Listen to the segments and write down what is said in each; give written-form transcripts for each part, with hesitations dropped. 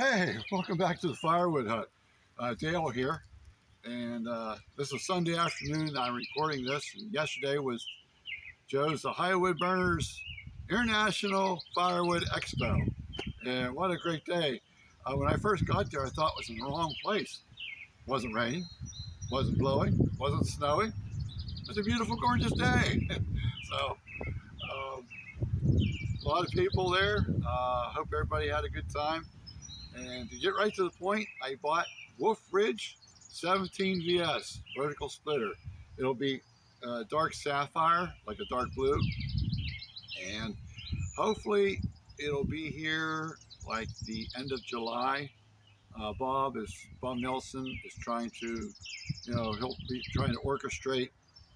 Hey, welcome back to the Firewood Hut. Dale here, and this is Sunday afternoon. I'm recording this, and yesterday was Joe's Ohio Wood Burners International Firewood Expo, and what a great day! When I first got there, I thought it was in the wrong place. It wasn't raining, wasn't blowing, wasn't snowing. It was a beautiful, gorgeous day. So, um, a lot of people there. Hope everybody had a good time. And to get right to the point, I bought Wolf Ridge 17 VS vertical splitter. It'll be dark sapphire, like a dark blue, and hopefully it'll be here like the end of July. Bob Nelson is trying to, he'll be trying to orchestrate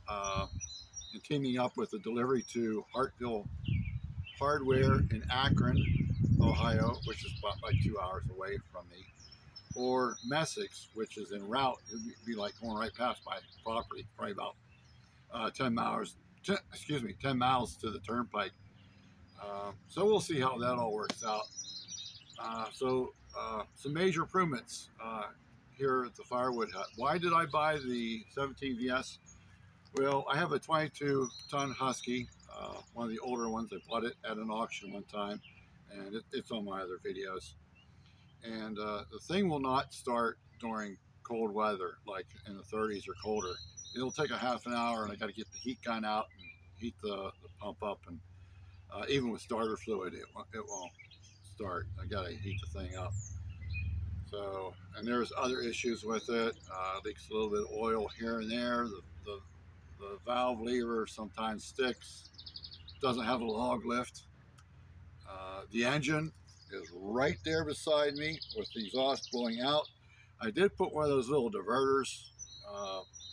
uh, and teaming up with the delivery to Hartville Hardware in Akron, Ohio, which is about like 2 hours away from me, or Messick's, which is en route. It would be like going right past my property, probably about 10 miles. 10 miles to the turnpike. So we'll see how that all works out. Some major improvements here at the Firewood Hut. Why did I buy the 17 VS? Well, I have a 22-ton Husky, one of the older ones. I bought it at an auction one time, and it's on my other videos. And the thing will not start during cold weather, like in the 30s or colder. It'll take a half an hour, and I got to get the heat gun out and heat the pump up. And even with starter fluid, it won't start. I got to heat the thing up. So, and there's other issues with it. Leaks a little bit of oil here and there. The valve lever sometimes sticks. Doesn't have a log lift. The engine is right there beside me with the exhaust blowing out. I did put one of those little diverters,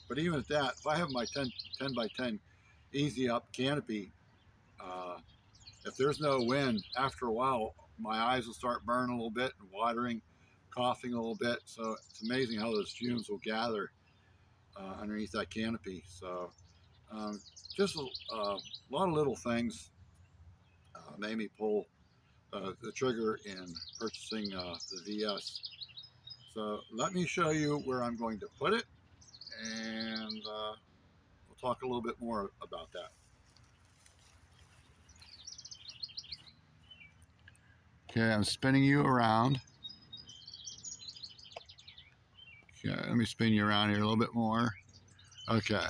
but even at that, if I have my 10 by 10 easy up canopy, if there's no wind, after a while, my eyes will start burning a little bit and watering, coughing a little bit. So it's amazing how those fumes will gather underneath that canopy. So just a lot of little things made me pull the trigger in purchasing the VS. So let me show you where I'm going to put it, and we'll talk a little bit more about that. Okay, I'm spinning you around. Okay, let me spin you around here a little bit more. Okay.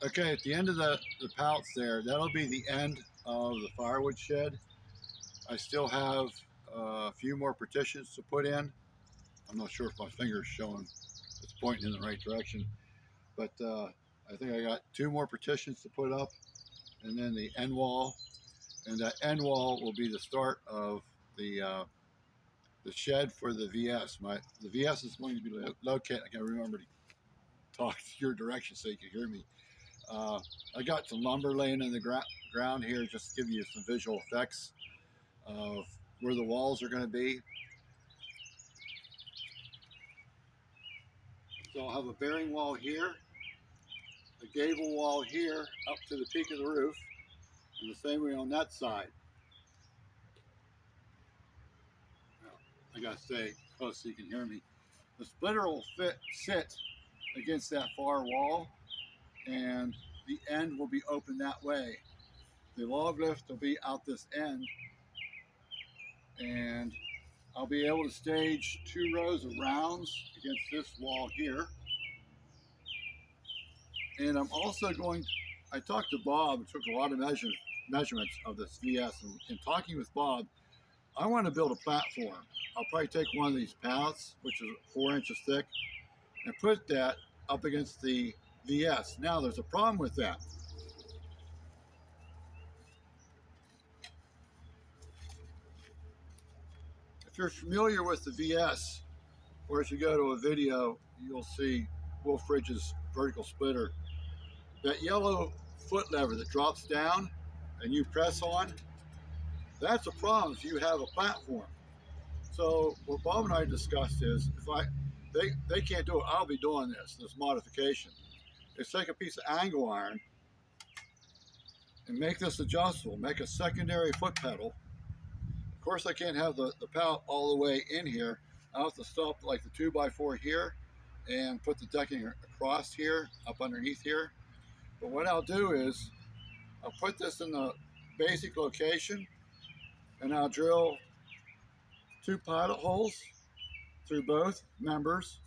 Okay, at the end of the pallets there, that'll be the end of the firewood shed. I still have a few more partitions to put in. I'm not sure if my finger's showing it's pointing in the right direction, but I think I got 2 more partitions to put up, and then the end wall, and that end wall will be the start of the shed for the VS. The VS is going to be located. I can't remember to talk your direction so you can hear me. I got some lumber laying in the ground here just to give you some visual effects of where the walls are going to be. So I'll have a bearing wall here, a gable wall here up to the peak of the roof, and the same way on that side. Now, I gotta stay close so you can hear me. The splitter will sit against that far wall, and the end will be open that way. The log lift will be out this end, and I'll be able to stage 2 rows of rounds against this wall here. And I'm also I talked to Bob, took a lot of measurements of this VS, and in talking with Bob, I want to build a platform. I'll probably take one of these pallets, which is 4 inches thick, and put that up against the VS. Now, there's a problem with that. If you're familiar with the VS, or if you go to a video, you'll see Wolf Ridge's vertical splitter. That yellow foot lever that drops down and you press on, that's a problem if you have a platform. So what Bob and I discussed is, they can't do it, I'll be doing this modification. Is take a piece of angle iron and make this adjustable, make a secondary foot pedal. Of course, I can't have the pallet all the way in here. I'll have to stop like the 2x4 here and put the decking across here, up underneath here. But what I'll do is I'll put this in the basic location, and I'll drill 2 pilot holes through both members,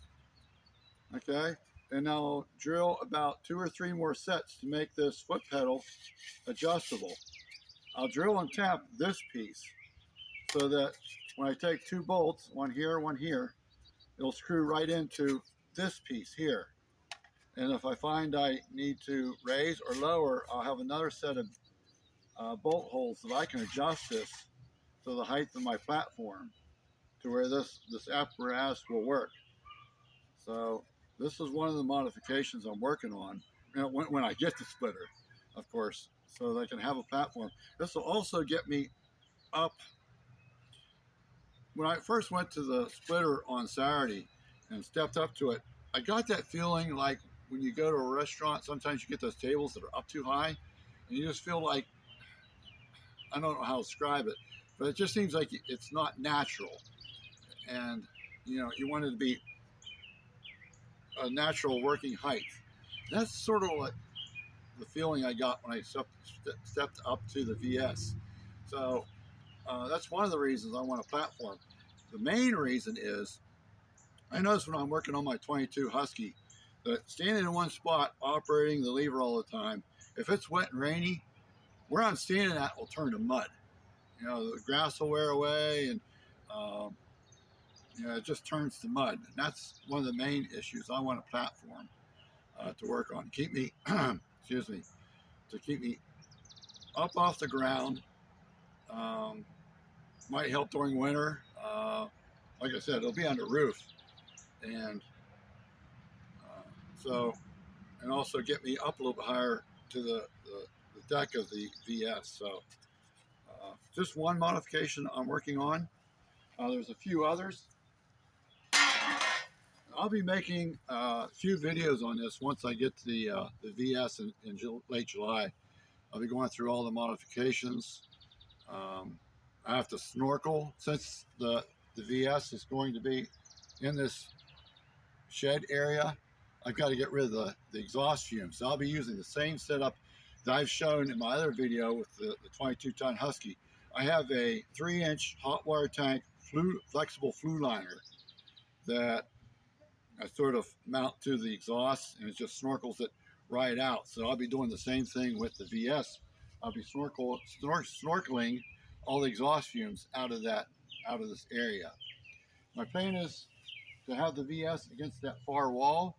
okay? And I'll drill about 2 or 3 more sets to make this foot pedal adjustable. I'll drill and tap this piece so that when I take 2 bolts, one here, it'll screw right into this piece here. And if I find I need to raise or lower, I'll have another set of bolt holes that I can adjust this to the height of my platform to where this apparatus will work. So this is one of the modifications I'm working on, you know, when I get the splitter, of course, so that I can have a platform. This will also get me up. When I first went to the splitter on Saturday and stepped up to it, I got that feeling like when you go to a restaurant, sometimes you get those tables that are up too high, and you just feel like, I don't know how to describe it, but it just seems like it's not natural. And, you know, you want it to be a natural working height. That's sort of what the feeling I got when I stepped up to the VS. So that's one of the reasons I want a platform. The main reason is, I notice when I'm working on my 22 Husky, that standing in one spot, operating the lever all the time, if it's wet and rainy, where I'm standing at will turn to mud. You know, the grass will wear away, and you know, it just turns to mud. And that's one of the main issues. I want a platform to work on. Keep me, excuse me, to keep me up off the ground. Might help during winter. Like I said, it'll be on the roof, and so, and also get me up a little bit higher to the deck of the VS. So just one modification I'm working on. There's a few others. I'll be making a few videos on this once I get to the VS in late July. I'll be going through all the modifications. I have to snorkel since the VS is going to be in this shed area. I've got to get rid of the exhaust fumes. So I'll be using the same setup that I've shown in my other video with the 22-ton Husky. I have a 3-inch hot water tank flexible flue liner that I sort of mount to the exhaust, and it just snorkels it right out. So I'll be doing the same thing with the VS. I'll be snorkeling all the exhaust fumes out of this area. My plan is to have the VS against that far wall.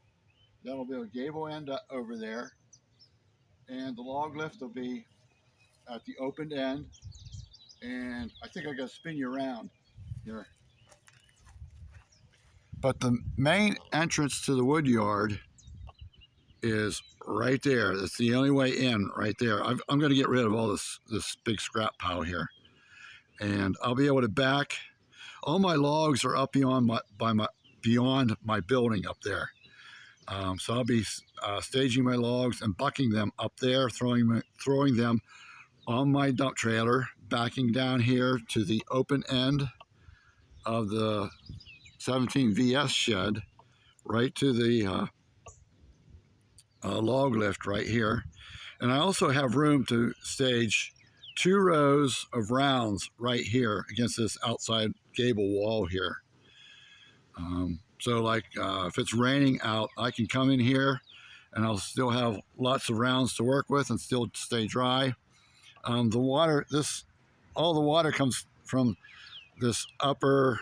That'll be a gable end over there, and the log lift will be at the open end. And I think I got to spin you around here. But the main entrance to the wood yard is right there. That's the only way in, right there. I'm going to get rid of all this big scrap pile here, and I'll be able to back. All my logs are up beyond my building up there. So I'll be staging my logs and bucking them up there, throwing them on my dump trailer, backing down here to the open end of the 17 VS shed, right to the log lift right here. And I also have room to stage 2 rows of rounds right here against this outside gable wall here. So like if it's raining out, I can come in here and I'll still have lots of rounds to work with and still stay dry. All the water comes from this upper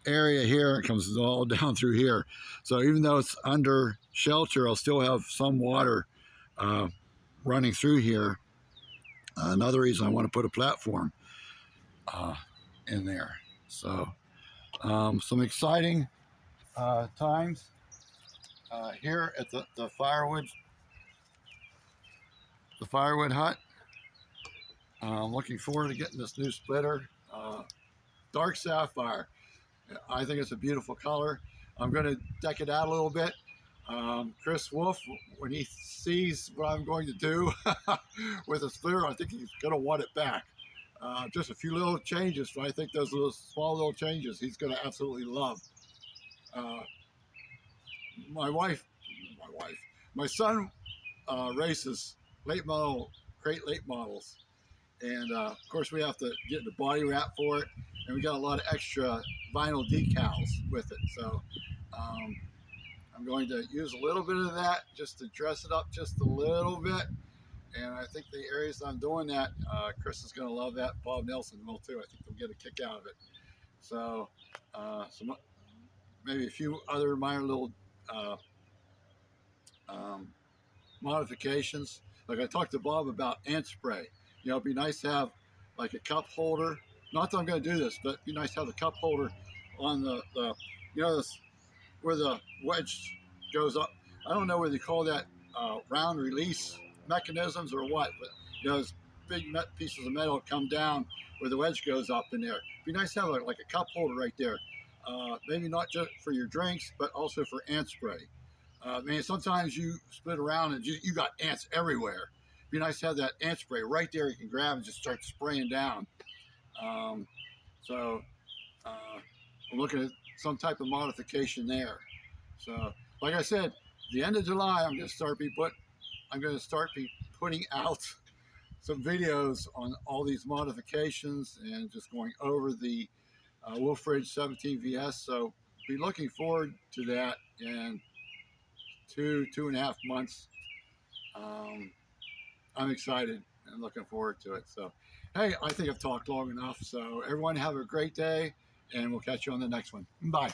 area here. It comes all down through here. So even though it's under shelter, I'll still have some water running through here. Another reason I want to put a platform in there. So some exciting times here at the firewood hut. I'm looking forward to getting this new splitter, dark sapphire. I think it's a beautiful color. I'm going to deck it out a little bit. Chris Wolf, when he sees what I'm going to do with a splitter, I think he's going to want it back. Just a few little changes, but I think those little small little changes he's going to absolutely love. Uh, my wife, my wife, my son races late model, crate late models, and of course we have to get the body wrap for it, and we got a lot of extra vinyl decals with it. So um, I'm going to use a little bit of that just to dress it up just a little bit. And I think the areas I'm doing that, Chris is going to love that. Bob Nelson will too. I think they'll get a kick out of it. So, some maybe a few other minor little uh, um, modifications. Like I talked to Bob about ant spray. You know, it'd be nice to have like a cup holder. Not that I'm going to do this, but it'd be nice to have the cup holder on the you know, this, where the wedge goes up. I don't know whether you call that round release mechanisms or what, but you know, those big pieces of metal come down where the wedge goes up in there. It'd be nice to have like a cup holder right there. Maybe not just for your drinks, but also for ant spray. Man, sometimes you split around and you got ants everywhere. It'd be nice to have that ant spray right there. You can grab and just start spraying down. Um, so I'm looking at some type of modification there. So, like I said, the end of July, I'm going to start be putting out some videos on all these modifications and just going over the Wolfridge 17 VS. So, be looking forward to that in 2.5 months. Um, I'm excited and looking forward to it. So, hey, I think I've talked long enough. So, everyone have a great day, and we'll catch you on the next one. Bye.